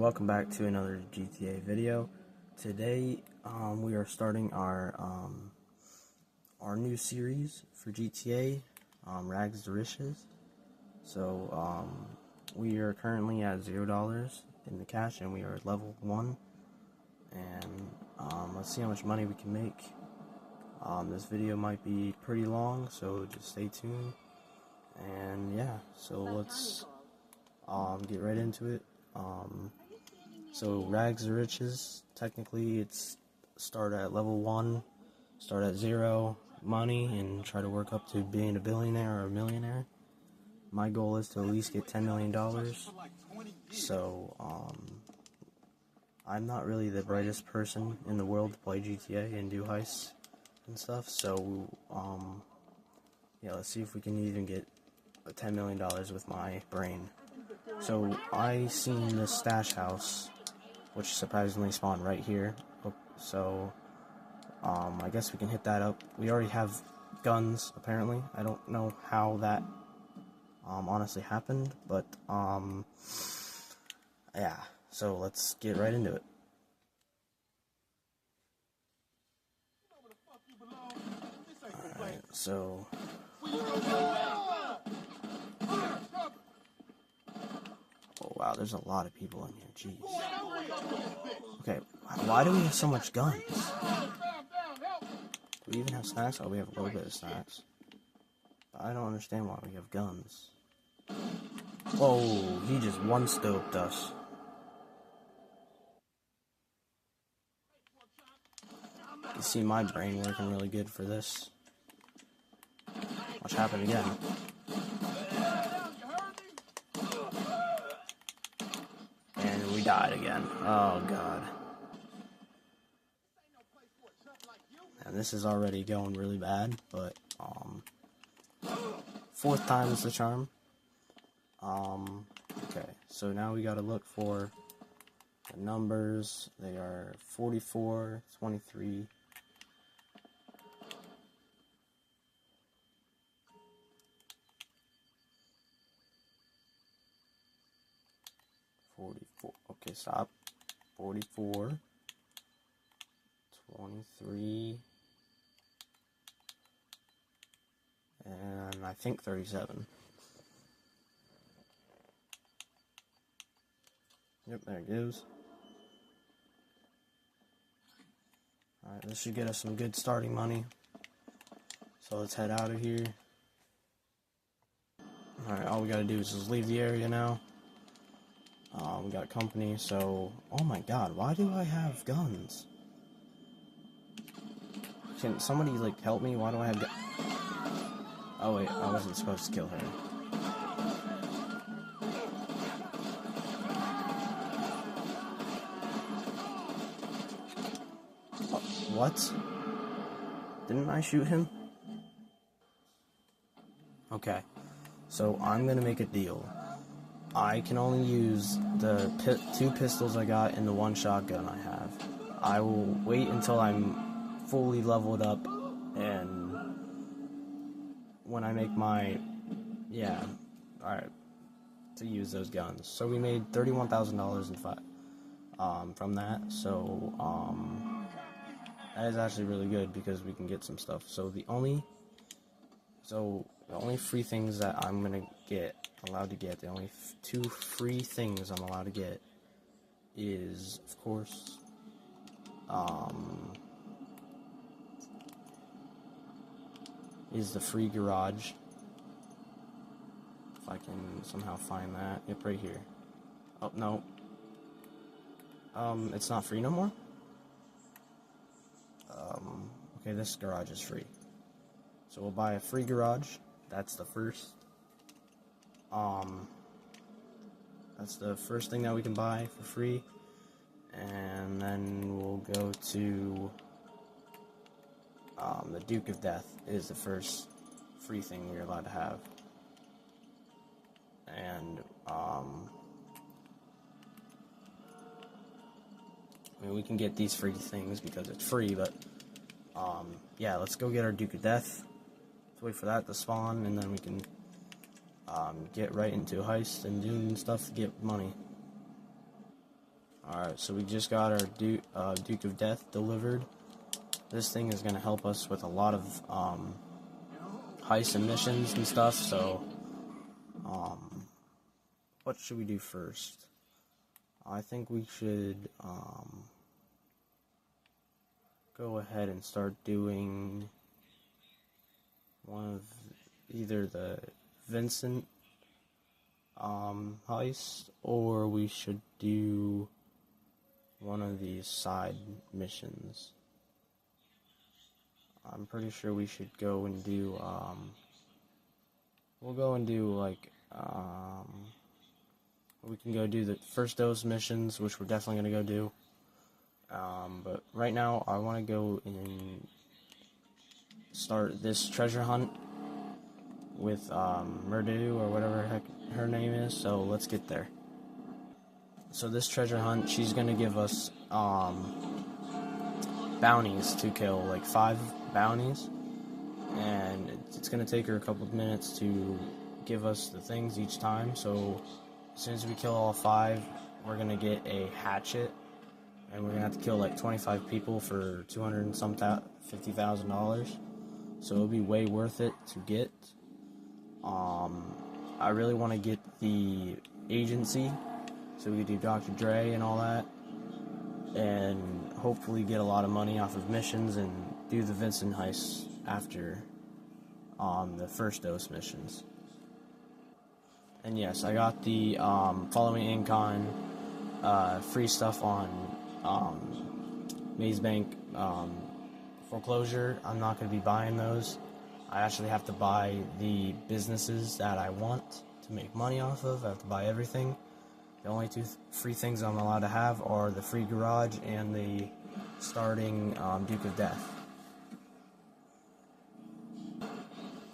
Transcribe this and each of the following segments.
welcome back to another GTA video. Today we are starting our new series for GTA, Rags to Riches. So we are currently at $0 in the cash, and we are at level 1. And let's see how much money we can make. This video might be pretty long, so just stay tuned. And yeah, so let's get right into it. So Rags to Riches, technically it's start at level 1, start at 0 money, and try to work up to being a billionaire or a millionaire. My goal is to at least get $10 million. So I'm not really the brightest person in the world to play GTA and do heists and stuff, so yeah, let's see if we can even get $10 million with my brain. So I seen this stash house, which surprisingly spawned right here. So I guess we can hit that up. We already have guns, apparently. I don't know how that honestly happened, but yeah. So let's get right into it. Alright, so oh wow, there's a lot of people in here, jeez. Okay, why do we have so much guns? Do we even have snacks? Oh, we have a little bit of snacks. But I don't understand why we have guns. Whoa, he just one-stoped us. You see my brain working really good for this. Watch happen again. And we died again. Oh god. And this is already going really bad, but fourth time is the charm. Okay, so now we gotta look for the numbers. They are 44, 23. 44. Okay, stop. 44, 23, and I think 37. Yep, there it goes. Alright, this should get us some good starting money. So let's head out of here. Alright, all we gotta do is just leave the area now. We got company, so... Oh my god, why do I have guns? Can somebody, like, help me? Why do I have guns? Oh wait, I wasn't supposed to kill her. What? Didn't I shoot him? Okay, so I'm gonna make a deal. I can only use the 2 pistols I got and the 1 shotgun I have. I will wait until I'm fully leveled up, and when I make my, yeah, alright, to use those guns. So we made $31,000 in from that, so that is actually really good because we can get some stuff. So the only free things that I'm allowed to get, the only 2 free things I'm allowed to get is, of course, is the free garage. If I can somehow find that. Yep, right here. Oh, no. It's not free no more? Okay, this garage is free. So we'll buy a free garage. That's the first. That's the first thing that we can buy for free. And then we'll go to the Duke of Death is the first free thing we're allowed to have. And I mean, we can get these free things because it's free, but yeah, let's go get our Duke of Death. Let's wait for that to spawn, and then we can get right into heist and doing stuff to get money. Alright, so we just got our Duke of Death delivered. This thing is going to help us with a lot of heists and missions and stuff, so what should we do first? I think we should go ahead and start doing one of either the Vincent heist, or we should do one of these side missions. I'm pretty sure we should go and do we'll go and do like we can go do the first dose missions, which we're definitely gonna go do. But right now I want to go and start this treasure hunt with Murdu or whatever heck her name is. So let's get there. So this treasure hunt, she's gonna give us bounties to kill, like 5 bounties, and it's gonna take her a couple of minutes to give us the things each time. So as soon as we kill all 5, we're gonna get a hatchet, and we're gonna have to kill like 25 people for $200 and some $50,000. So it'll be way worth it to get. I really want to get the agency, so we can do Dr. Dre and all that, and hopefully get a lot of money off of missions and do the Vincent heist after the first dose missions. And yes, I got the following Incon free stuff on Maze Bank foreclosure. I'm not going to be buying those. I actually have to buy the businesses that I want to make money off of. I have to buy everything. The only 2 free things I'm allowed to have are the free garage and the starting Duke of Death.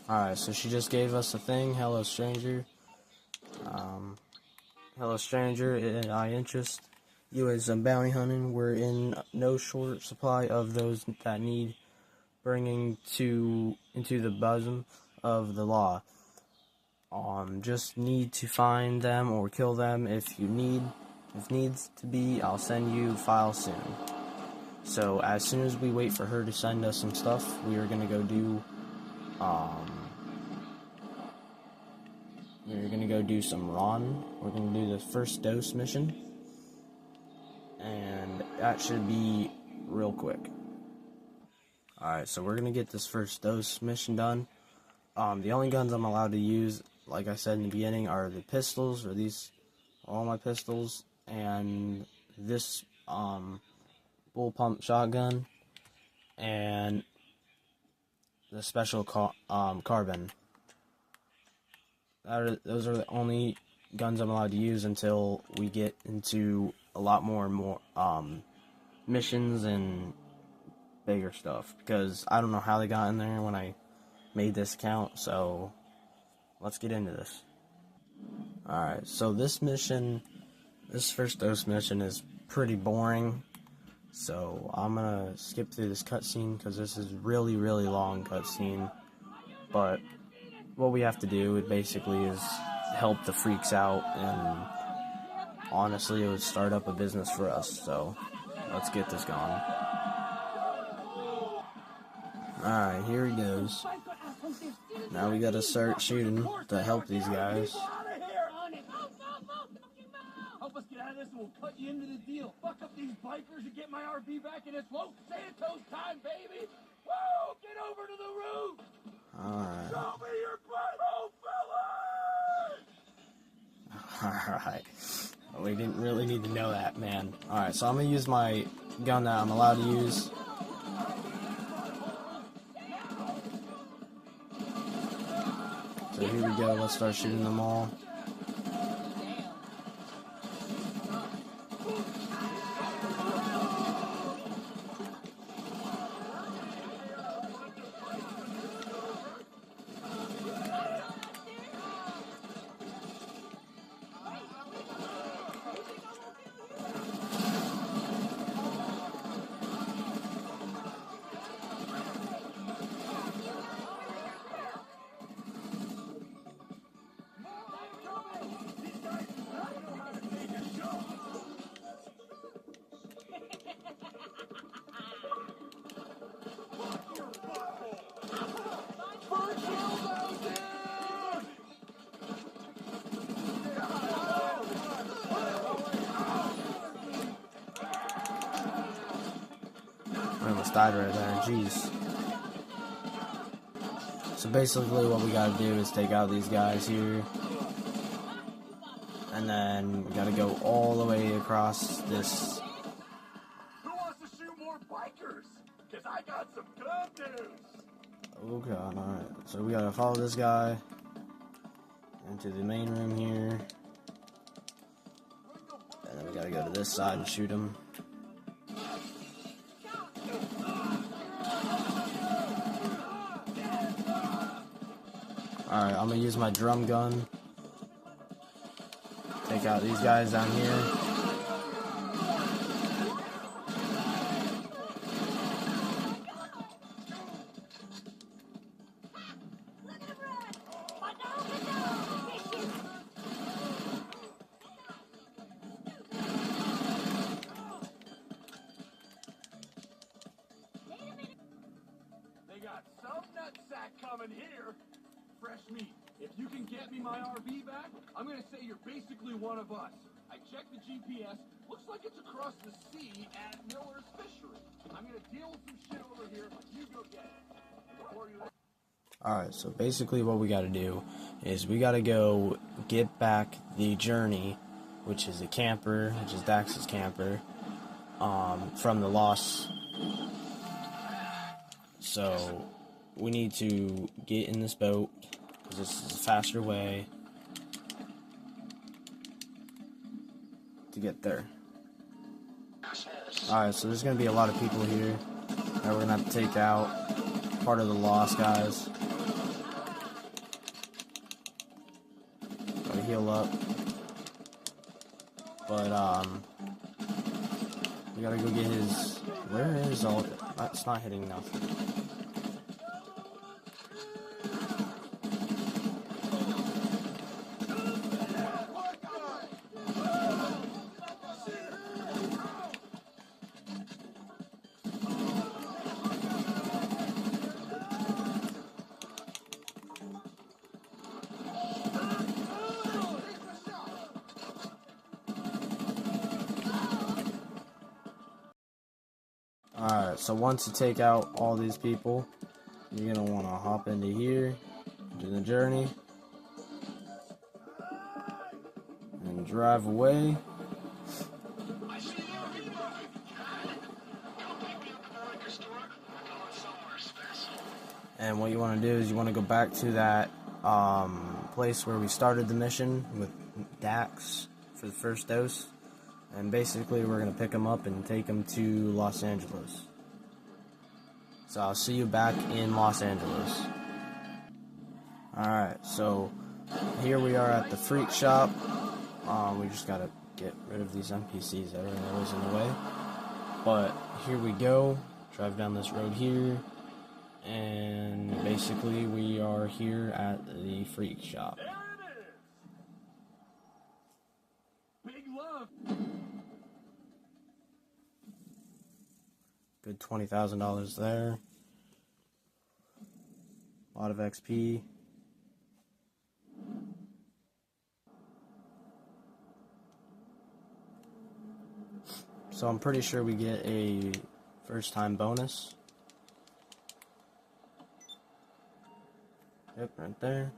Alright, so she just gave us a thing. Hello, stranger. Hello, stranger. I interest you in some bounty hunting. We're in no short supply of those that need bringing into the bosom of the law. Just need to find them or kill them if needs to be. I'll send you files soon. So as soon as we wait for her to send us some stuff, we are gonna go do some Ron. We're gonna do the first dose mission, and that should be real quick. Alright, so we're gonna get this first dose mission done. The only guns I'm allowed to use, like I said in the beginning, are the pistols, or these are all my pistols, and this bull pump shotgun, and the special carbine. Those are the only guns I'm allowed to use until we get into a lot more missions and bigger stuff, because I don't know how they got in there when I made this account. So let's get into this. Alright, so this first dose mission is pretty boring, so I'm gonna skip through this cutscene because this is really long cutscene. But what we have to do, it basically is help the freaks out, and honestly it would start up a business for us. So let's get this going. Alright, here he goes. Now we gotta start shooting to help these guys. Help us get out of this and we'll cut you into the deal. Fuck up these bikers and get my RV back in its low Santos time, baby! Woo! Get over to the roof! Alright. Show me your butthole, fellas! Alright. We didn't really need to know that, man. Alright, so I'm gonna use my gun that I'm allowed to use. So here we go, let's start shooting them all. I almost died right there, jeez. So basically what we gotta do is take out these guys here. And then we gotta go all the way across this. Who wants to shoot more bikers? Because I got some good news. Oh god, alright. So we gotta follow this guy into the main room here. And then we gotta go to this side and shoot him. Alright, I'm gonna use my drum gun. Take out these guys down here. They got some nutsack coming here. Fresh meat. If you can get me my RV back, I'm gonna say you're basically one of us. I checked the GPS. Looks like it's across the sea at Miller's Fishery. I'm gonna deal with some shit over here. You go get it. And before you... Alright, so basically what we gotta do is we gotta go get back the journey, which is a camper, which is Dax's camper, from the loss. So we need to get in this boat, because this is a faster way to get there. Alright, so there's going to be a lot of people here that we're going to have to take out. Part of the loss, guys. Gotta heal up. But, we gotta go get his... Where is all... It's not hitting nothing. Alright, so once you take out all these people, you're going to want to hop into here, do the journey, and drive away. And what you want to do is you want to go back to that place where we started the mission with Dax for the first dose. And basically, we're going to pick him up and take him to Los Angeles. So I'll see you back in Los Angeles. Alright, so here we are at the freak shop. We just got to get rid of these NPCs that are always in the way. But here we go. Drive down this road here. And basically, we are here at the freak shop. There it is! Big love! Good $20,000 there. A lot of XP. So I'm pretty sure we get a first time bonus. Yep, right there.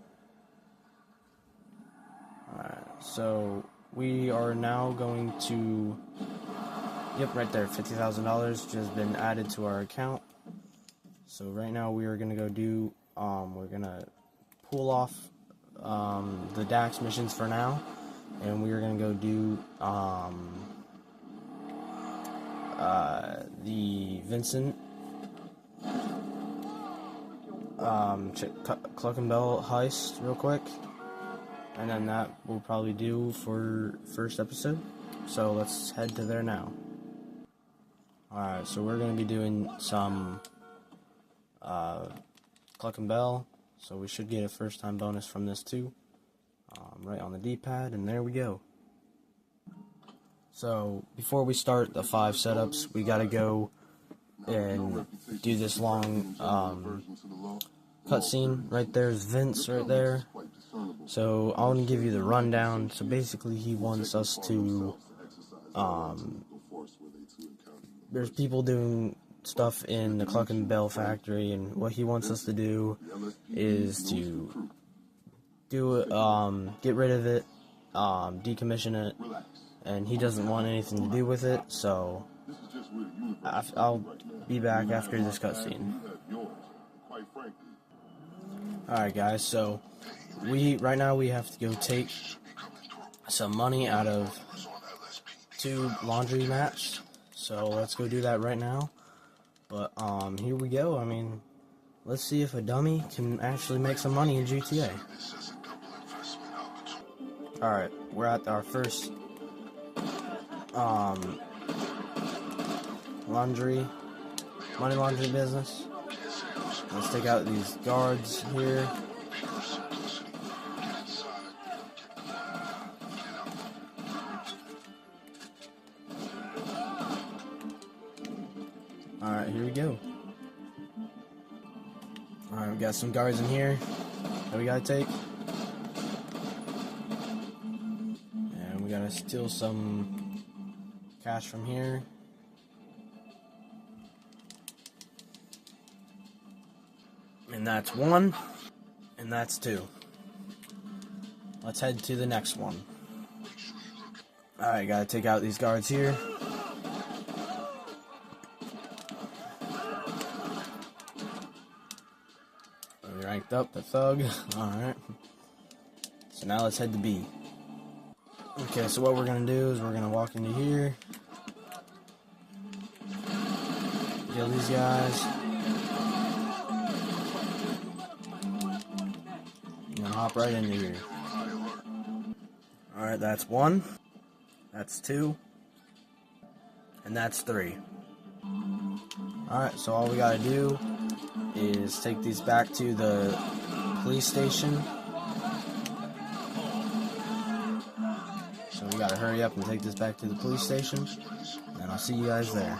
Alright, so we are now going to... Yep, right there, $50,000 just been added to our account. So right now we are going to go do, we're going to pull off the Dax missions for now. And we are going to go do the Vincent Cluck and Bell heist real quick. And then that will probably do for first episode. So let's head to there now. Alright, so we're going to be doing some Cluck and Bell, so we should get a first time bonus from this too. Right on the D-pad, and there we go. So, before we start the 5 setups, we got to go and do this long cutscene. Right there's Vince right there. So, I want to give you the rundown. So, basically, he wants us to... there's people doing stuff in the Cluck and Bell factory, and what he wants us to do is to get rid of it, decommission it, and he doesn't want anything to do with it, so I'll be back after this cutscene. Alright guys, so right now we have to go take some money out of 2 laundry mats, so let's go do that right now. But here we go. I mean, let's see if a dummy can actually make some money in GTA. Alright, we're at our first money laundry business. Let's take out these guards here. Alright, here we go. Alright, we got some guards in here that we gotta take. And we gotta steal some cash from here. And that's 1, and that's 2. Let's head to the next one. Alright, gotta take out these guards here. We ranked up the thug. Alright. So now let's head to B. Okay, so what we're gonna do is we're gonna walk into here. Kill these guys. Hop right into here. Alright, that's 1, that's 2, and that's 3. Alright, so all we gotta do is take these back to the police station. So we gotta hurry up and take this back to the police station, and I'll see you guys there.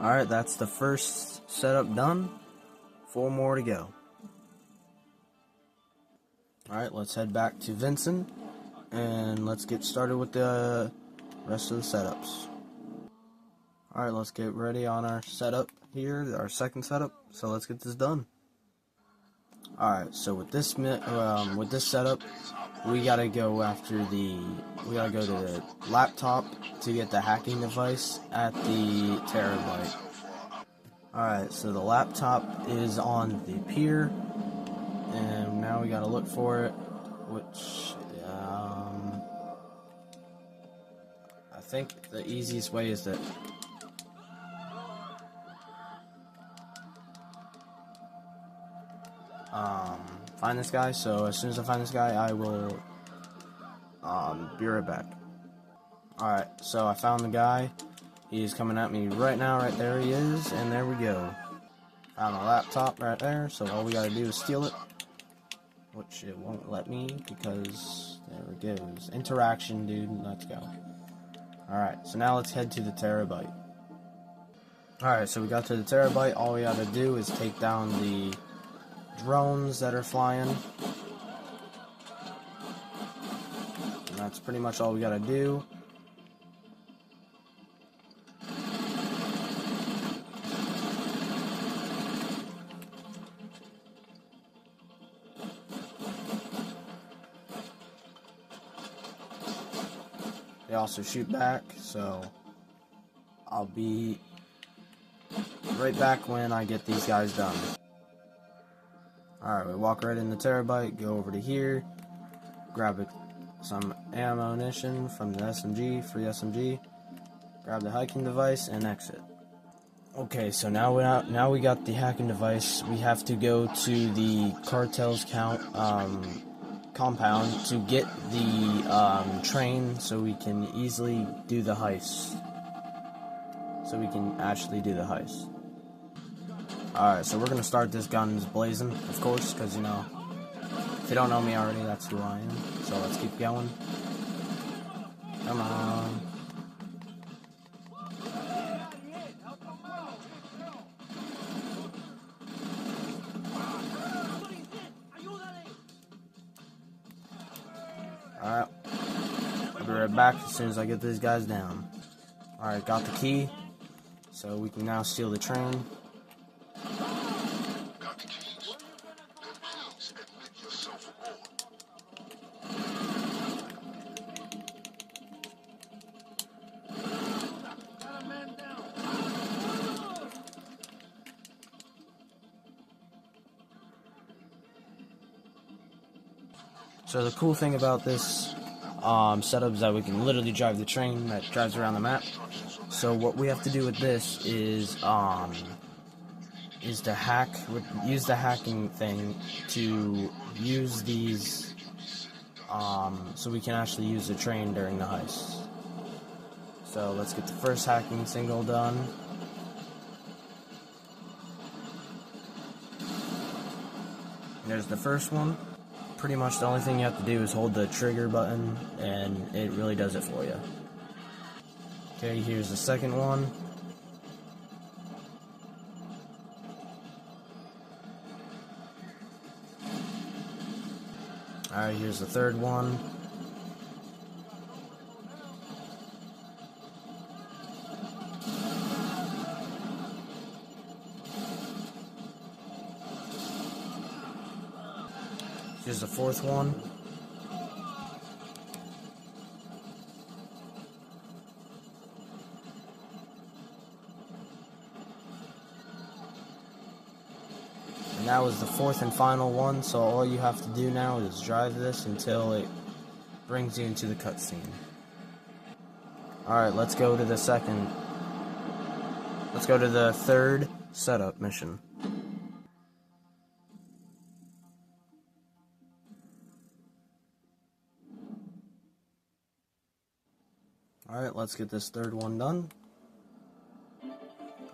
Alright, that's the first setup done. 4 more to go. Alright, let's head back to Vincent, and let's get started with the rest of the setups. Alright, let's get ready on our setup here, our second setup, so let's get this done. Alright, so with this setup, we gotta go to the laptop to get the hacking device at the Terabyte. Alright, so the laptop is on the pier, and now we gotta look for it, which, I think the easiest way is that find this guy. So as soon as I find this guy, I will be right back. Alright, so I found the guy. He's coming at me right now. Right there he is, and there we go. Found a laptop right there, so all we gotta do is steal it, which it won't let me because there it goes. Interaction, dude. Let's go. Alright, so now let's head to the Terabyte. Alright, so we got to the Terabyte. All we gotta do is take down the drones that are flying. And that's pretty much all we gotta do. They also shoot back, so I'll be right back when I get these guys done. Alright, we walk right in the Terabyte, go over to here, grab some ammunition from the SMG, free SMG, grab the hacking device, and exit. Okay, so now we got the hacking device. We have to go to the cartel's compound to get the train so we can easily do the heist. So we can actually do the heist. Alright, so we're gonna start this guns blazing, of course, because, you know, if you don't know me already, that's who I am. So let's keep going. Come on. Alright, I'll be right back as soon as I get these guys down. Alright, got the key. So we can now steal the train. Got the keys? Then please admit yourself aboard. Got a man down. So the cool thing about this setup is that we can literally drive the train that drives around the map. So what we have to do with this is to use the hacking thing to use these so we can actually use the train during the heist. So let's get the first hacking signal done. There's the first one. Pretty much the only thing you have to do is hold the trigger button and it really does it for you. Okay, here's the second one. Alright, here's the third one. Here's the fourth one. And that was the fourth and final one, so all you have to do now is drive this until it brings you into the cutscene. Alright, let's go to the third setup mission. Alright, let's get this third one done.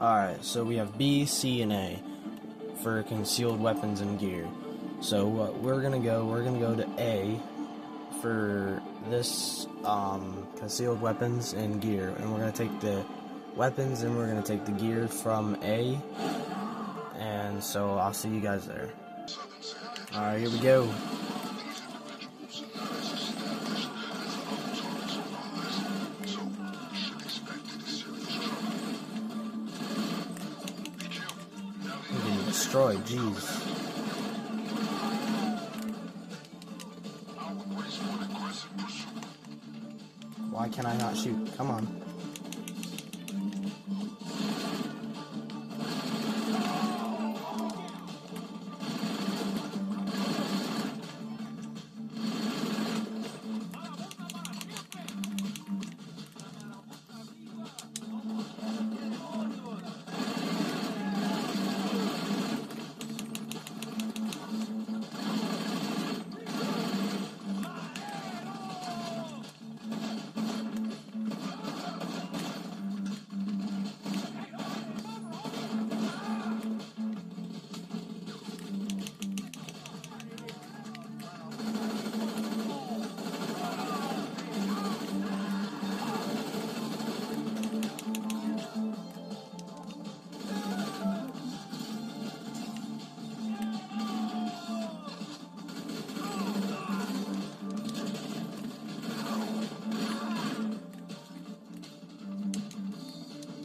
Alright, so we have B, C, and A for concealed weapons and gear. So what we're gonna go to A for this concealed weapons and gear, and we're gonna take the weapons and we're gonna take the gear from A, and so I'll see you guys there. Alright, here we go. I'm getting destroyed, jeez. Why can I not shoot? Come on.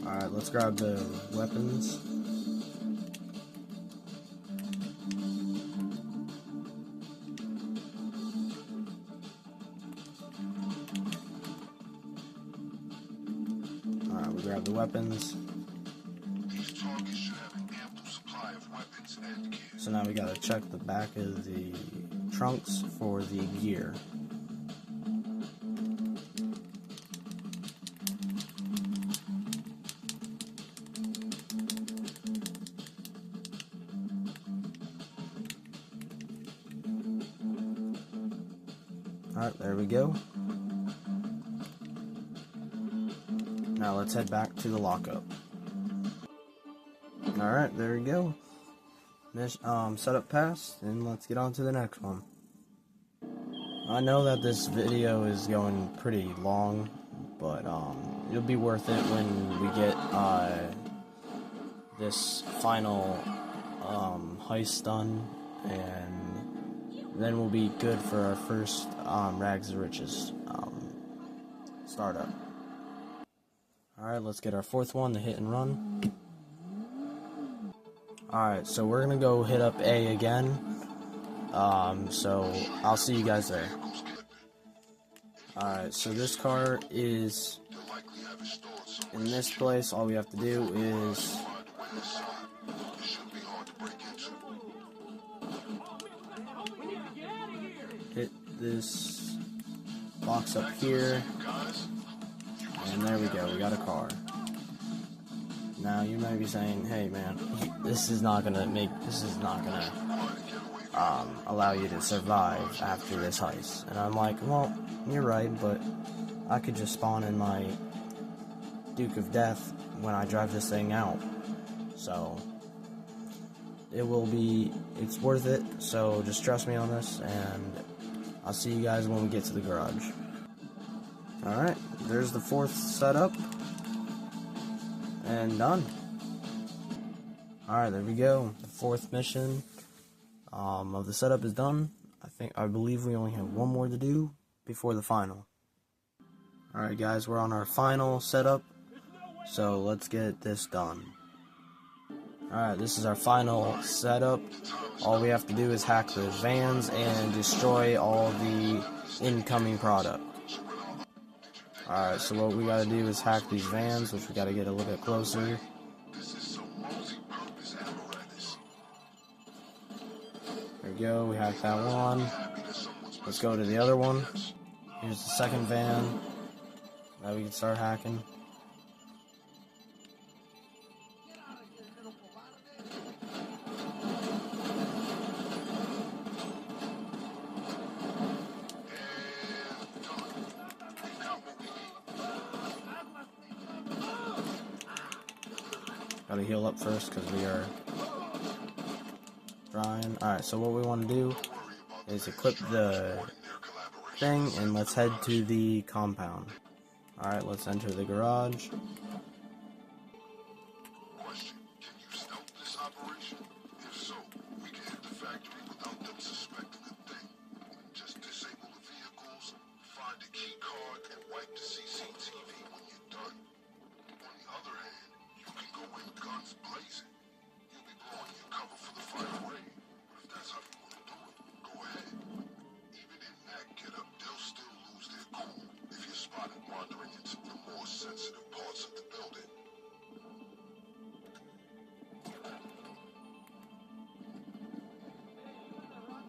Alright, let's grab the weapons. Alright, we grab the weapons. These targets should have an ample supply of weapons and gear. So now we gotta check the back of the trunks for the gear. Alright, there we go. Now let's head back to the lockup. Alright, there we go. Setup passed, and let's get on to the next one. I know that this video is going pretty long, but it'll be worth it when we get this final heist done, and then we'll be good for our first Rags to Riches startup. Alright. Alright, let's get our fourth one, the hit and run. Alright, so we're gonna go hit up A again. So I'll see you guys there. Alright, so this car is in this place. All we have to do is hit this box up here, and there we go, we got a car. Now you might be saying, hey man, this is not gonna allow you to survive after this heist. And I'm like, well, you're right, but I could just spawn in my Duke of Death when I drive this thing out. So it's worth it, so just trust me on this, and I'll see you guys when we get to the garage. Alright, there's the fourth setup, and done. Alright, there we go. The fourth mission of the setup is done. I believe we only have one more to do before the final. Alright guys, we're on our final setup, so let's get this done. Alright, this is our final setup. All we have to do is hack the vans and destroy all the incoming product. Alright, so what we gotta do is hack these vans, which we gotta get a little bit closer. There we go, we hacked that one. Let's go to the other one. Here's the second van that we can start hacking. Gotta heal up first because we are drying. Alright, so what we want to do is equip the thing and let's head to the compound. Alright, let's enter the garage. Question, can you stealth this operation? If so, we can hit the factory without them suspecting a thing. Just disable the vehicles, find a key card, and wipe the CCTV when you're done. On the other hand, you can go in guns blazing. You'll be blowing your cover for the final raid. But if that's how you want to do it, go ahead. Even in that getup, they'll still lose their cool if you're spotted wandering into the more sensitive parts of the building.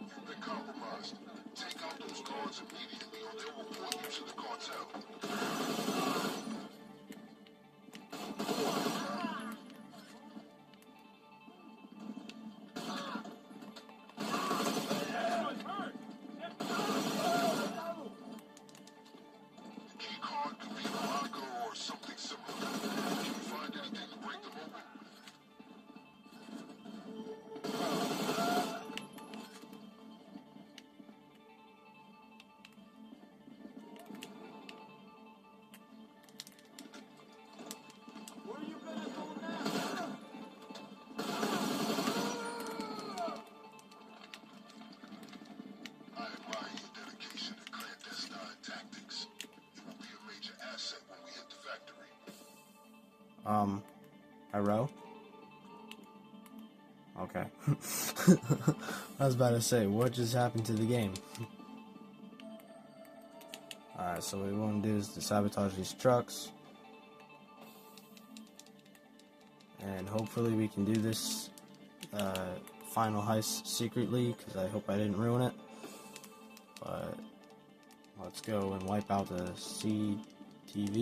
You've been compromised. Take out those guards immediately or they'll report you to the cartel. The key card could be a locker or something similar. Can you find anything to break them open? I admire your dedication to clandestine tactics. It will be a major asset when we hit the factory. Hello? Okay. I was about to say, what just happened to the game? Alright, so what we want to do is to sabotage these trucks. And hopefully we can do this final heist secretly, because I hope I didn't ruin it. But let's go and wipe out the CTV. When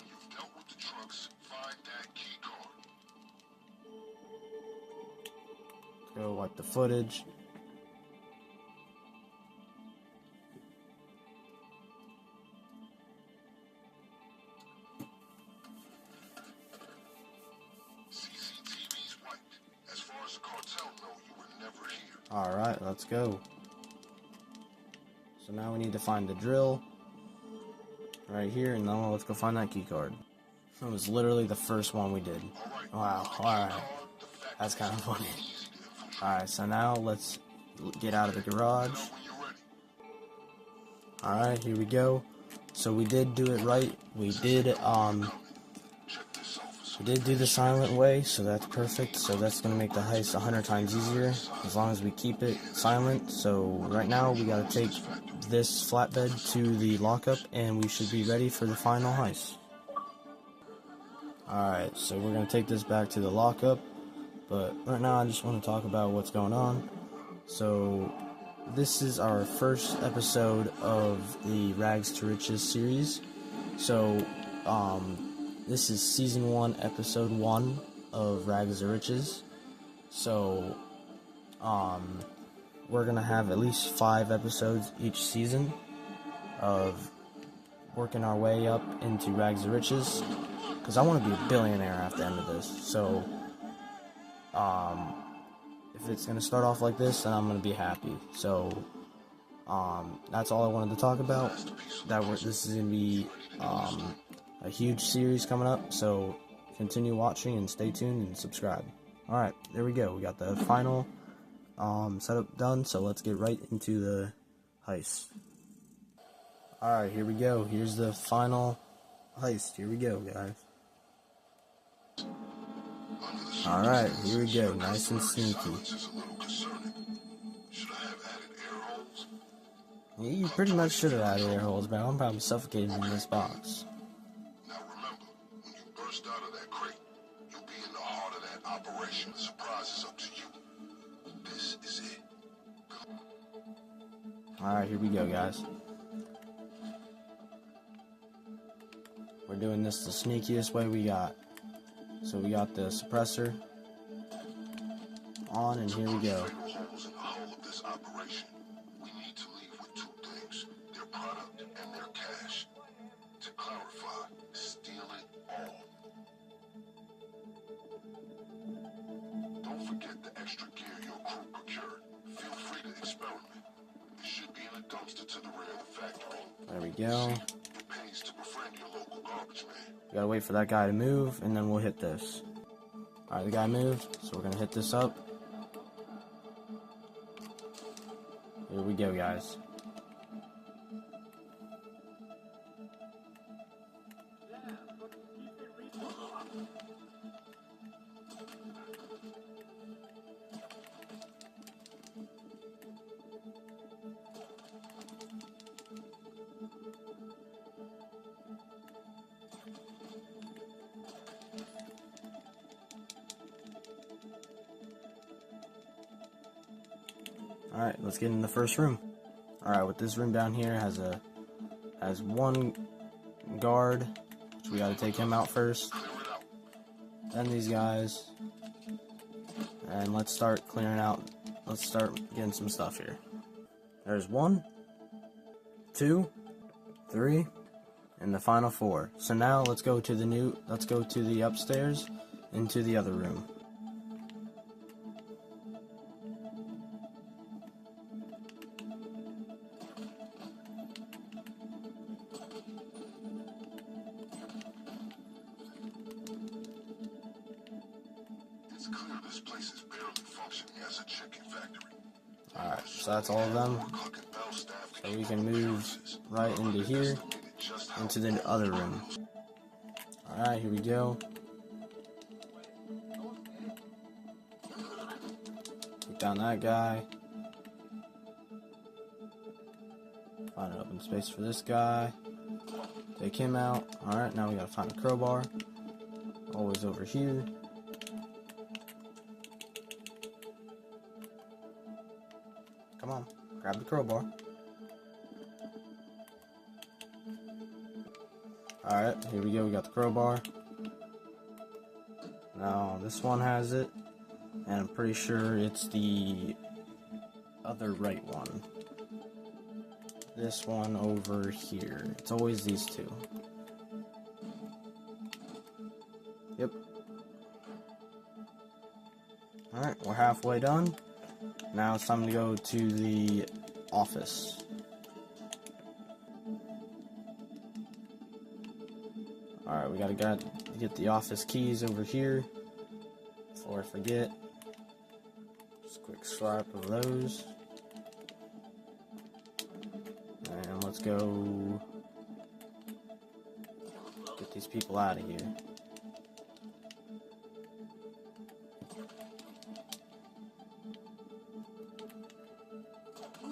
you've dealt with the trucks, find that key card. Go wipe the footage. CCTV's wiped. As far as the cartel know, you were never here. Alright, let's go. So now we need to find the drill right here, and now let's go find that key card. It was literally the first one we did. Wow, alright. That's kind of funny. Alright, so now let's get out of the garage. Alright, here we go. So we did do it right. We did I did do the silent way, so that's perfect. So that's going to make the heist 100 times easier, as long as we keep it silent. So right now, we got to take this flatbed to the lockup, and we should be ready for the final heist. Alright, so we're going to take this back to the lockup, but right now I just want to talk about what's going on. So, this is our first episode of the Rags to Riches series. So, this is Season 1, Episode 1 of Rags to Riches. So, we're going to have at least 5 episodes each season of working our way up into Rags to Riches, because I want to be a billionaire at the end of this. So, if it's going to start off like this, then I'm going to be happy. So, that's all I wanted to talk about. This is going to be a huge series coming up, so continue watching and stay tuned and subscribe. Alright, there we go. We got the final setup done, so let's get right into the heist. Alright, here we go. Here's the final heist. Here we go, guys. Alright, here we go. Nice and sneaky. Yeah, you pretty much should have added air holes, man. I'm probably suffocating in this box. Now remember, when you burst out of that crate, you'll be in the heart of that operation. The surprise is up to you. This is it. Alright, here we go, guys. We're doing this the sneakiest way we got. So we got the suppressor on, and here we go. Holes in the hull of this operation. We need to leave with 2 things: their product and their cash. To clarify, steal it all. Don't forget the extra gear your crew procured. Feel free to experiment. It should be in a dumpster to the rear of the factory. There we go. It pays to befriend your local garbage man. We gotta wait for that guy to move, and then we'll hit this. Alright, the guy moved, so we're gonna hit this up. Here we go, guys. Alright, let's get in the first room. Alright, with this room down here has one guard, which we gotta take him out first. Then these guys. And let's start clearing out. Let's start getting some stuff here. There's 1, 2, 3, and the final 4. So now let's go to the upstairs into the other room. It's clear this place is barely functioning as a chicken factory. Alright, so that's all of them. So we can move right into here, into the other room. Alright, here we go. Take down that guy. Find an open space for this guy. Take him out. Alright, now we gotta find a crowbar. Always over here. Come on, grab the crowbar. Alright, here we go, we got the crowbar. Now, this one has it, and I'm pretty sure it's the other right one. This one over here. It's always these 2. Yep. Alright, we're halfway done. Now it's time to go to the office. Alright, we gotta get the office keys over here before I forget. Just a quick swipe of those. And let's go get these people out of here.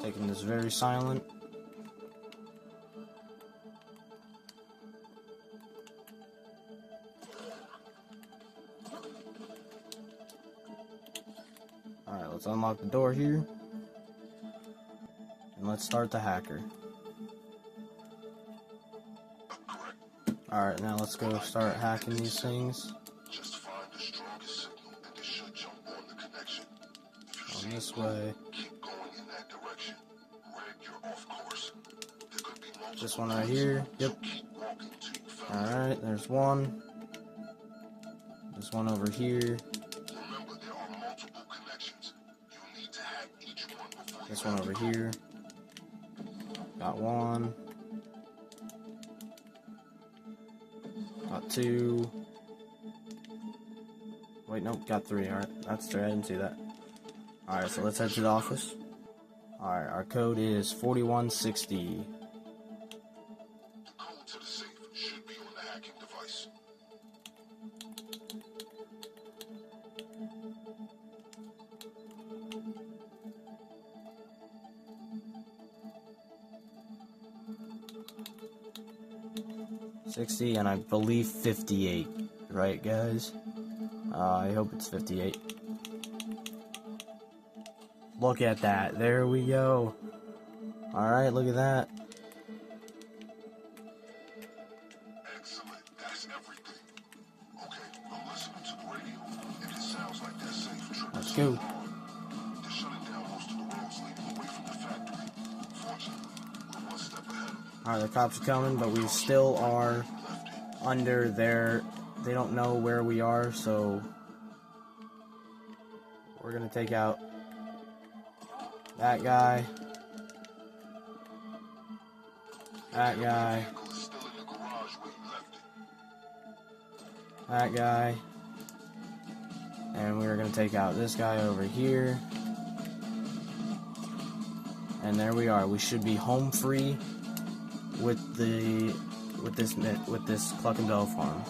Taking this very silent. Alright, let's unlock the door here. And let's start the hacker. Alright, now let's go start hacking these things. Just find the strongest signal and it should jump on the connection. If you On this see it, way. keep going in that direction. Red, you're off course. There could be multiple This one right here. Yep. so keep walking till you found it. Alright, there's one. This one over here. Remember, there are multiple connections. You need to hack each one before This you one have over the code. here. Got one. Got two. Wait, nope, got three. Alright, that's three. I didn't see that. Alright, so let's head to the office. Alright, our code is 4160. The code to the safe should be on the hacking device. And I believe 58. Right, guys? I hope it's 58. Look at that. There we go. Alright, look at that. Excellent. That's everything. Okay, I'm listening to the radio, and it sounds like that safe trip Let's is go. on. They're shutting down most of the roads leading away from the factory. Fortunately, we're one step ahead of them. Alright, the cops are coming, but we still are under their... They don't know where we are, so... We're gonna take out that guy. That guy. Vehicle is still in the garage where you left it. That guy. And we're gonna take out this guy over here. And there we are. We should be home free with this Cluck and Bell farm.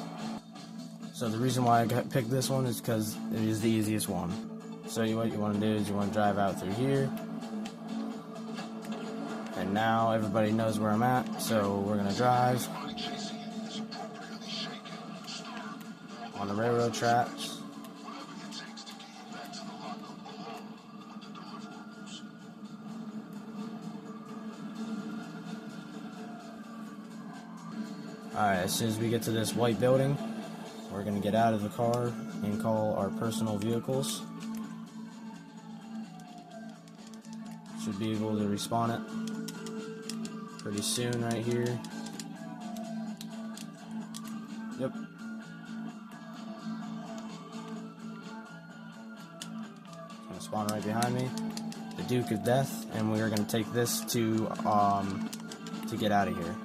So the reason why I picked this one is because it is the easiest one. So what you want to do is you want to drive out through here. And now everybody knows where I'm at, so we're gonna drive Somebody chasing you is appropriately shaken, stirred, on the railroad tracks. whatever it takes to get you back to the lockup alone with the deliverables. Alright, as soon as we get to this white building, we're gonna get out of the car and call our personal vehicles. Should be able to respawn it pretty soon right here. Yep. Gonna spawn right behind me. The Duke of Death, and we are gonna take this to get out of here.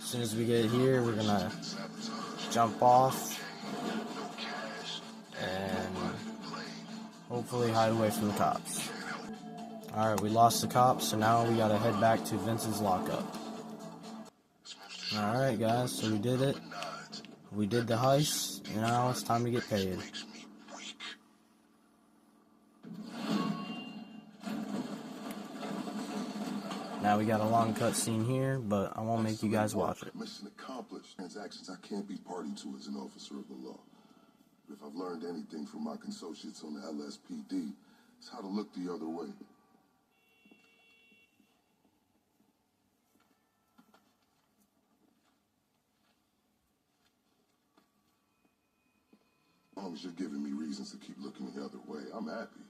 As soon as we get here, we're gonna jump off and hopefully hide away from the cops. Alright, we lost the cops, so now we gotta head back to Vince's lockup. Alright guys, so we did it. We did the heist, and now it's time to get paid. Makes me weak. Now we got a long cutscene here, but I won't make you guys watch it. Mission accomplished. Transactions I can't be party to as an officer of the law. But if I've learned anything from my associates on the LSPD, it's how to look the other way. As long as you're giving me reasons to keep looking the other way, I'm happy.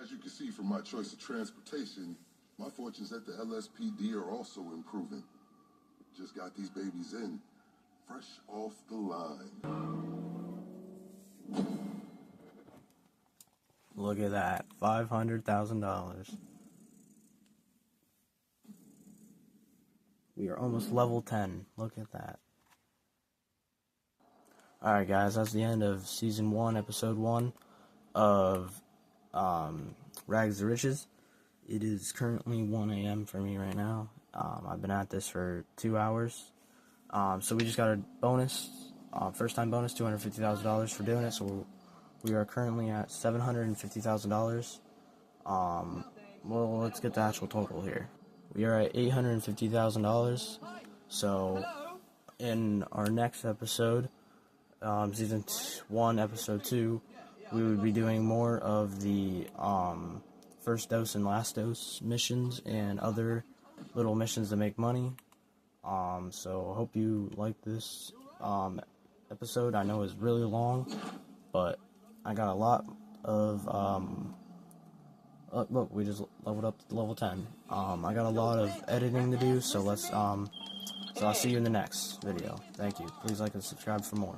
As you can see from my choice of transportation, my fortunes at the LSPD are also improving. Just got these babies in, fresh off the line. Look at that, $500,000. We are almost level 10. Look at that. Alright guys, that's the end of Season 1, Episode 1 of Rags to Riches. It is currently 1 a.m. for me right now. I've been at this for 2 hours. So we just got a bonus, first time bonus, $250,000 for doing it. So we are currently at $750,000. Well, let's get the actual total here. We are at $850,000. So in our next episode, Season 1, Episode 2, we would be doing more of the first dose and last dose missions and other little missions to make money. So I hope you like this episode. I know it's really long, but I got a lot of look, we just leveled up to level 10. I got a lot of editing to do, so let's so I'll see you in the next video. Thank you. Please like and subscribe for more.